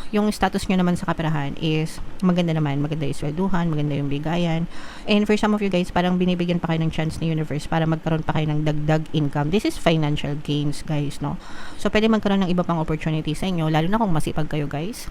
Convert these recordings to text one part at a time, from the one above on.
yung status nyo naman sa kaperahan is maganda naman, maganda yung swelduhan, maganda yung bigayan. And for some of you guys, parang binibigyan pa kayo ng chance ni universe para magkaroon pa kayo ng dagdag income. This is financial gains, guys, no? So, pwede magkaroon ng iba pang opportunity sa inyo, lalo na kung masipag kayo, guys.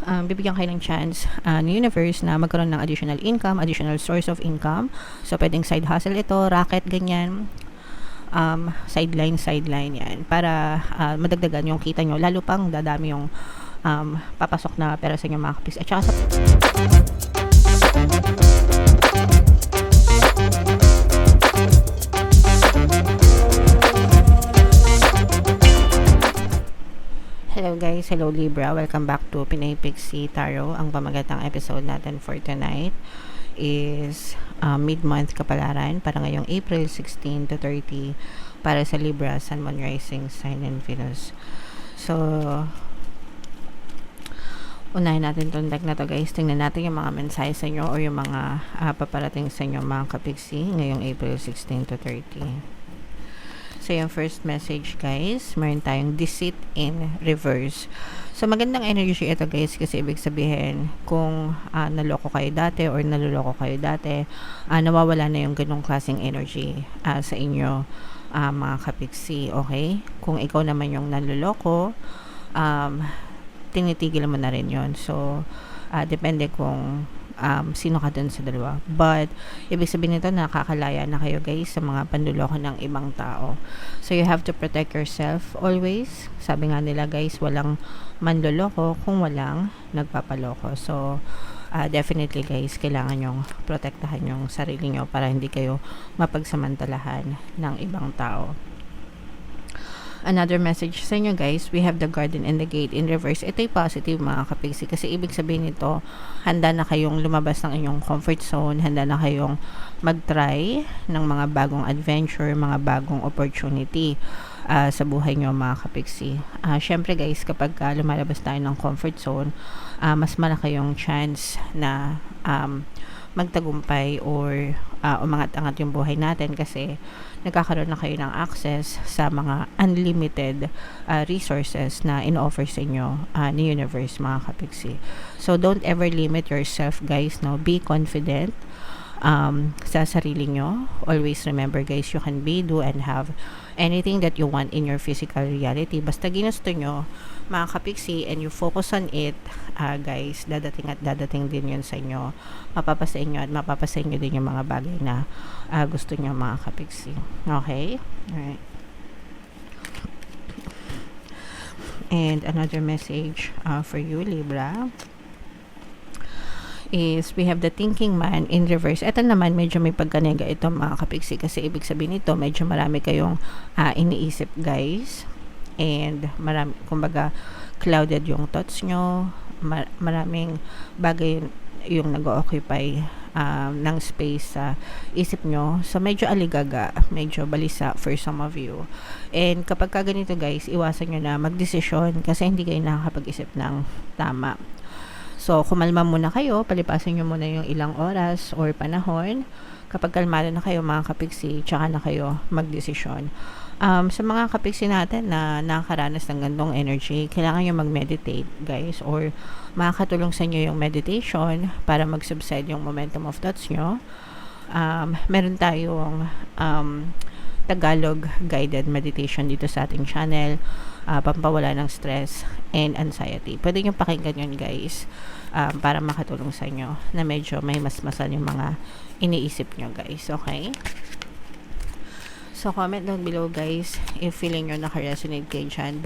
Bibigyan kayo ng chance ni universe na magkaroon ng additional income, additional source of income. So, pwedeng side hustle ito, racket, ganyan. Sideline yan para madagdagan yung kita nyo, lalo pang dadami yung papasok na pera sa inyo, mga kapis. At saka hello guys, hello Libra, welcome back to Pinay Pixie Tarot. Ang pamagatang episode natin for tonight is mid-month kapalaran para ngayong April 16 to 30 para sa Libra, Sun, Moon, Rising, Sign, and Venus. So, unahin natin itong deck na to, guys. Tingnan natin yung mga mensahe sa inyo o yung mga paparating sa inyo, mga kapiksi, ngayong April 16 to 30. So, yung first message, guys, meron tayong deceit in reverse. So, magandang energy ito, guys, kasi ibig sabihin, kung naloko kayo dati or naluloko kayo dati, nawawala na yung ganong klaseng energy sa inyo, mga kapiksi, okay? Kung ikaw naman yung naluloko, tinitigil mo na rin yon. So, depende kung sino ka dun sa dalawa. But, ibig sabihin nito, nakakalaya na kayo, guys, sa mga panluloko ng ibang tao. So, you have to protect yourself always. Sabi nga nila, guys, walang manloloko kung walang nagpapaloko. So, definitely, guys, kailangan nyong protektahan yung sarili nyo para hindi kayo mapagsamantalahan ng ibang tao. Another message sa inyo, guys, we have the Garden and the Gate in reverse. Ito'y positive, mga kapiksi, kasi ibig sabihin nito, handa na kayong lumabas ng inyong comfort zone, handa na kayong mag-try ng mga bagong adventure, mga bagong opportunity sa buhay nyo, mga kapiksi. Syempre, guys, kapag lumalabas tayo ng comfort zone, mas malaki yung chance na magtagumpay or umangat-angat yung buhay natin kasi nagkakaroon na kayo ng access sa mga unlimited resources na in-offer sa inyo ni universe, mga kapiksi. So, don't ever limit yourself, guys, no? Be confident sa sarili nyo. Always remember, guys, you can be, do, and have anything that you want in your physical reality. Basta ginusto nyo, mga kapiksi, and you focus on it, guys, dadating at dadating din yun sa inyo. Mapapasa inyo at mapapasa inyo din yung mga bagay na gusto nyo, mga kapiksi. Okay? Alright. And another message for you, Libra, is we have the thinking man in reverse. Ito naman, medyo may pagkanega ito, mga kapiksi, kasi ibig sabihin nito, medyo marami kayong iniisip, guys. And marami, kumbaga, clouded yung thoughts nyo. Maraming bagay yung nag-occupy ng space sa isip nyo. So, medyo aligaga, medyo balisa for some of you. And kapag ka ganito, guys, iwasan nyo na magdesisyon kasi hindi kayo nakakapag-isip ng tama. So, kumalma muna kayo, palipasin nyo muna yung ilang oras or panahon. Kapag kalmado na kayo, mga kapiksi, tsaka na kayo magdesisyon. Sa mga kapiksi natin na nakakaranas ng gandong energy, kailangan nyo mag-meditate, guys, or makakatulong sa inyo yung meditation para mag-subside yung momentum of thoughts nyo. Meron tayong Tagalog guided meditation dito sa ating channel, pampawala ng stress and anxiety. Pwede nyo pakinggan yun, guys, para makatulong sa inyo na medyo may masmasan yung mga iniisip nyo, guys. Okay? So, comment down below, guys, if feeling nyo naka-resonate kayo dyan.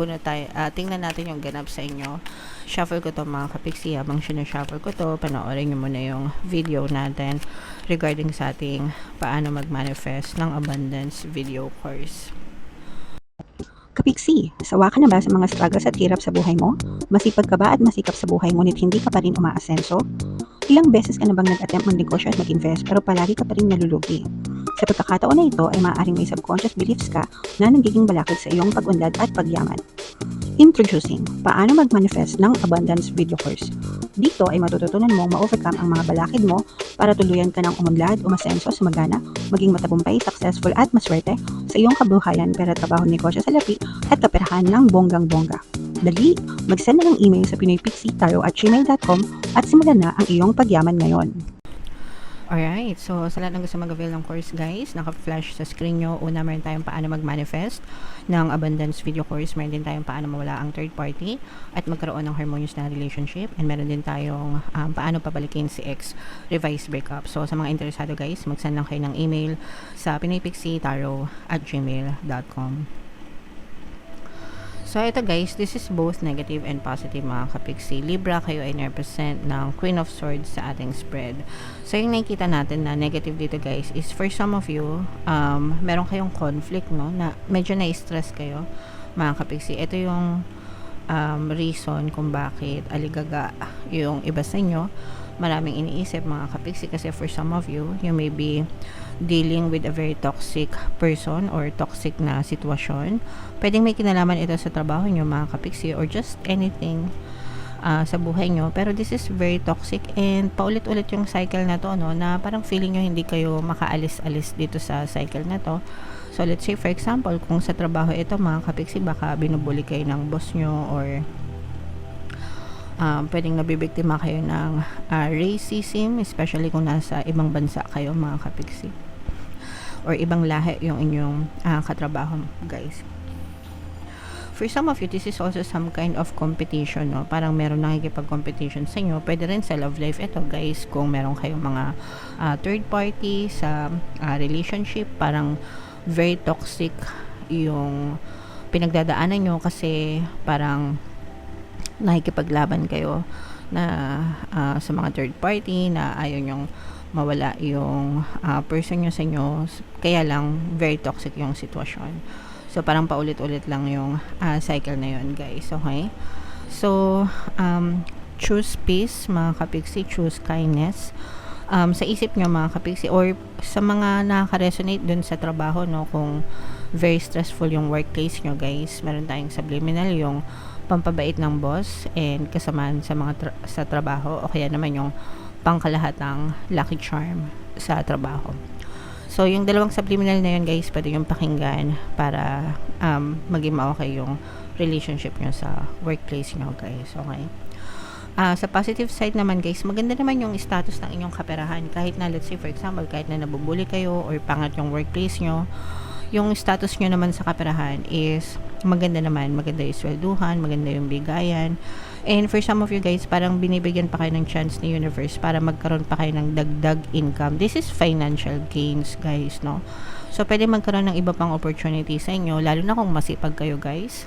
Tingnan natin yung ganap sa inyo. Shuffle ko to, mga kapiksi. Habang sinashuffle ko to, panoorin nyo muna yung video natin regarding sa ating paano mag-manifest ng abundance video course. Kapiksi, sawa ka na ba sa mga struggles at hirap sa buhay mo? Masipag ka ba at masikap sa buhay ngunit hindi ka pa rin umaasenso? Ilang beses ka na bang nag-attempt mag-negosyo at mag-invest pero palagi ka pa rin nalulugi? Sa pagkakataon na ito ay maaaring may subconscious beliefs ka na nagiging balakid sa iyong pag-unlad at pagyaman. Introducing, paano mag-manifest ng abundance video course. Dito ay matututunan mong ma-overcome ang mga balakid mo para tuluyan ka ng umunlad, umasenso, sumagana, maging matagumpay, successful at maswerte sa iyong kabuhayan, pera, trabaho, negosyo, salapi at kaperahan ng bonggang-bongga. Dali, mag-send na ng email sa pinoypixie@gmail.com at simulan na ang iyong pagyaman ngayon. Alright, so sa lahat ng gusto mag-avail ng course guys, naka-flash sa screen nyo. Una, meron tayong paano mag-manifest ng abundance video course. Meron din tayong paano mawala ang third party at magkaroon ng harmonious na relationship. And meron din tayong paano pabalikin si ex, revised breakup. So sa mga interesado guys, mag-send lang kayo ng email sa pinoypixie@gmail.com. So, ito guys, this is both negative and positive mga kapiksi. Libra, kayo ay represent ng Queen of Swords sa ating spread. So, yung nakikita natin na negative dito guys is for some of you, meron kayong conflict, no? Na medyo na-stress kayo mga kapiksi. Ito yung reason kung bakit aligaga yung iba sa inyo. Maraming iniisip mga kapiksi kasi for some of you, you may be dealing with a very toxic person or toxic na sitwasyon. Pwedeng may kinalaman ito sa trabaho nyo mga kapiksi or just anything sa buhay nyo. Pero this is very toxic and paulit-ulit yung cycle na to, no? Na parang feeling nyo hindi kayo makaalis-alis dito sa cycle na to. So let's say for example, kung sa trabaho ito mga kapiksi, baka binubuli kayo ng boss nyo or pwedeng nabibiktima kayo ng racism, especially kung nasa ibang bansa kayo mga kapiksi or ibang lahi yung inyong katrabaho guys. For some of you, this is also some kind of competition, no? Parang meron nakikipag-competition sa inyo. Pwede rin sa love life ito guys, kung meron kayong mga third party sa relationship, parang very toxic yung pinagdadaanan nyo kasi parang nakikipaglaban kayo na sa mga third party na ayaw nyong mawala yung person nyo sa inyo, kaya lang very toxic yung sitwasyon. So parang paulit-ulit lang yung cycle na yun guys, okay? So choose peace mga kapiksi, choose kindness sa isip nyo mga kapiksi or sa mga nakaka-resonate dun sa trabaho, no? Kung very stressful yung workplace nyo guys, meron tayong subliminal yung pampabait ng boss and kasamaan sa mga sa trabaho o kaya naman yung pangkalahatang lucky charm sa trabaho. So yung dalawang subliminal na yun guys, pwede yung pakinggan para maging okay yung relationship nyo sa workplace nyo guys, okay? Sa positive side naman guys, maganda naman yung status ng inyong kaperahan kahit na let's say for example, kahit na nabubuli kayo or pangat yung workplace nyo, yung status nyo naman sa kaperahan is maganda naman, maganda yung swelduhan, maganda yung bigayan. And for some of you guys, parang binibigyan pa kayo ng chance ni universe para magkaroon pa kayo ng dagdag income. This is financial gains guys, no? So pwede magkaroon ng iba pang opportunity sa inyo, lalo na kung masipag kayo guys.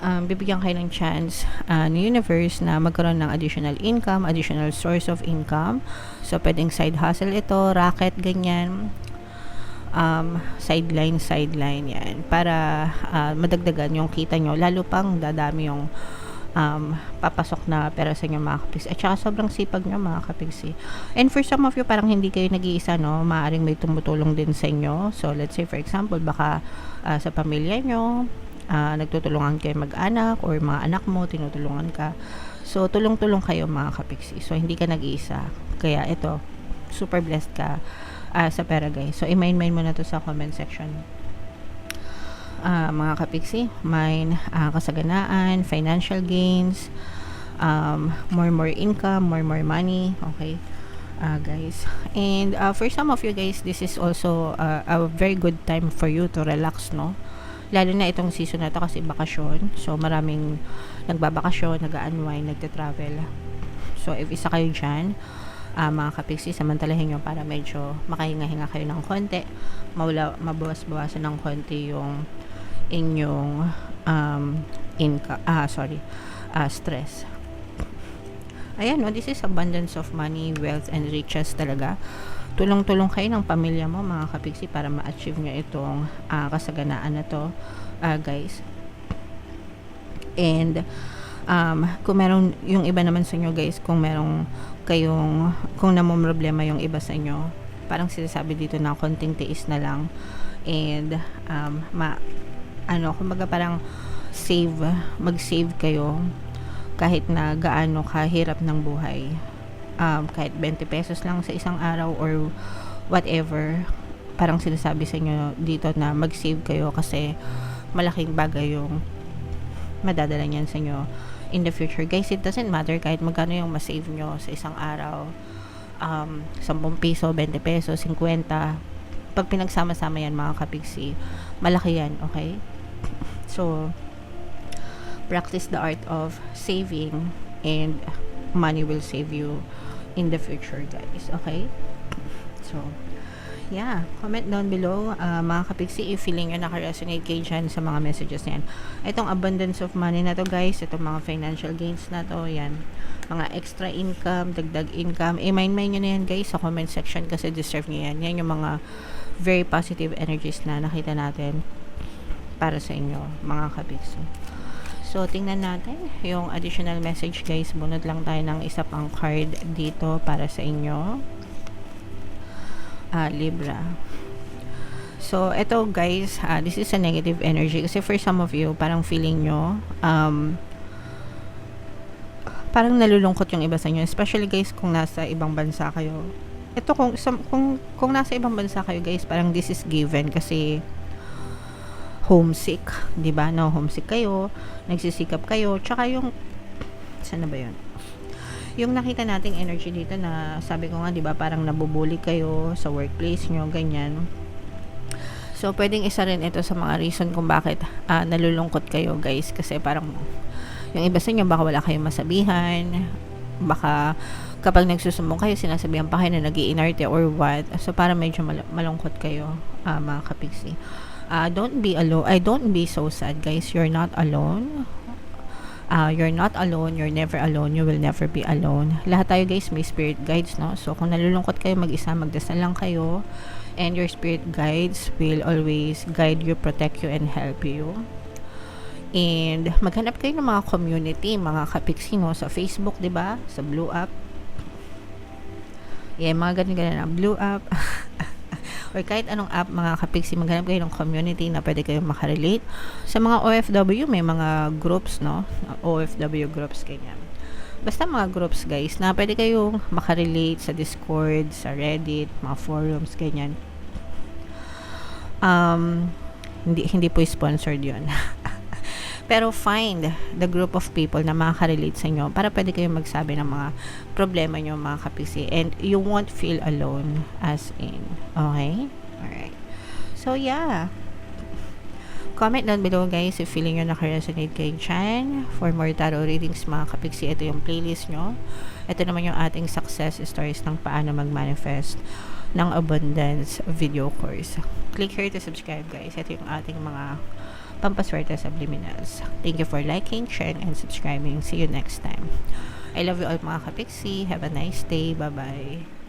Bibigyan kayo ng chance ni universe na magkaroon ng additional income, additional source of income. So pwedeng side hustle ito, racket, ganyan. Sideline yan para madagdagan yung kita nyo, lalo pang dadami yung papasok na pera sa inyo mga kapiksi at saka sobrang sipag nyo mga kapiksi. And for some of you, parang hindi kayo nag-iisa, no? Maaaring may tumutulong din sa inyo. So let's say for example, baka sa pamilya nyo nagtutulungan kayo mag-anak or mga anak mo tinutulungan ka, so tulong-tulong kayo mga kapiksi. So hindi ka nag-iisa, kaya ito super blessed ka sa pera guys. So i-mine mo na to sa comment section mga kapiksi. Mine kasaganaan, financial gains, more income, more money, okay guys. And for some of you guys, this is also a very good time for you to relax, no? Lalo na itong season na to kasi bakasyon, so maraming nagbabakasyon, nag-unwind, nagte-travel. So if isa kayo dyan, mga kapiksi, samantalahin nyo para medyo makahinga-hinga kayo ng konti, mabawas-bawasan ng konti yung inyong stress. Ayan, no, this is abundance of money, wealth, and riches talaga. Tulong-tulong kayo ng pamilya mo mga kapiksi para ma-achieve nyo itong kasaganaan na to guys. And kung meron yung iba naman sa inyo guys, kung merong kayong, kung namumroblema yung iba sa inyo, parang sinasabi dito na konting tiis na lang and kumbaga parang mag-save kayo kahit na gaano kahirap ng buhay. Kahit 20 pesos lang sa isang araw or whatever, parang sinasabi sa inyo dito na mag-save kayo kasi malaking bagay yung madadala niyan sa inyo in the future. Guys, it doesn't matter kahit magkano yung masave nyo sa isang araw. 10 piso, 20 peso, 50. Pag pinagsama-sama yan mga kapigsi, malaki yan, okay? So, practice the art of saving and money will save you in the future, guys, okay? So, yeah, comment down below mga kapigsi if feeling nyo naka-resonate kayo dyan sa mga messages na yan. Itong abundance of money na to, guys, itong mga financial gains na to, yan, mga extra income, dagdag income, mind nyo na yan, guys, sa comment section kasi deserve nyo yan. Yan yung mga very positive energies na nakita natin para sa inyo mga kapigsi. So, tingnan natin yung additional message, guys. Bunot lang tayo ng isa pang card dito para sa inyo. Libra. So, ito, guys, this is a negative energy kasi for some of you, parang feeling nyo, parang nalulungkot yung iba sa inyo, especially, guys, kung nasa ibang bansa kayo. Ito, kung nasa ibang bansa kayo, guys, parang this is given kasi homesick, di ba? No, homesick kayo, nagsisikap kayo, tsaka yung, saan na ba yun? Yung nakita nating energy dito na sabi ko nga, 'di ba, parang nabubuli kayo sa workplace nyo, ganyan. So, pwedeng isa rin ito sa mga reason kung bakit nalulungkot kayo, guys, kasi parang yung iba sa inyo baka wala kayong masabihan, baka kapag nagsusumbong kayo, sinasabihan pa kayo na nag-iinarte or what. So, parang medyo malungkot kayo, mga kapigsi. Don't be alone. Don't be so sad, guys. You're not alone. You're not alone, you're never alone, you will never be alone. Lahat tayo, guys, may spirit guides, no? So, kung nalulungkot kayo mag-isa, magdasal lang kayo, and your spirit guides will always guide you, protect you, and help you. And maghanap kayo ng mga community, mga kapigsi, no? Sa Facebook, di ba? Sa Blue App. Yeah, mga ganun na Blue App. Or kahit anong app, mga kapigsi, maghanap kayo ng community na pwede kayong makarelate. Sa mga OFW, may mga groups, no? OFW groups, ganyan. Basta mga groups, guys, na pwede kayong makarelate sa Discord, sa Reddit, mga forums, ganyan. Hindi po sponsored yun. Pero find the group of people na makaka-relate sa inyo para pwede kayong magsabi ng mga problema nyo, mga kapisi. And you won't feel alone as in. Okay? Alright. So, yeah. Comment down below, guys, if feeling nyo naka-resonate kayo dyan. For more tarot readings, mga kapiksi, ito yung playlist nyo. Ito naman yung ating success stories ng paano mag-manifest ng abundance video course. Click here to subscribe, guys. Ito yung ating mga pampaswerte subliminals. Thank you for liking, sharing, and subscribing. See you next time. I love you all, mga kapiksi. Have a nice day. Bye-bye.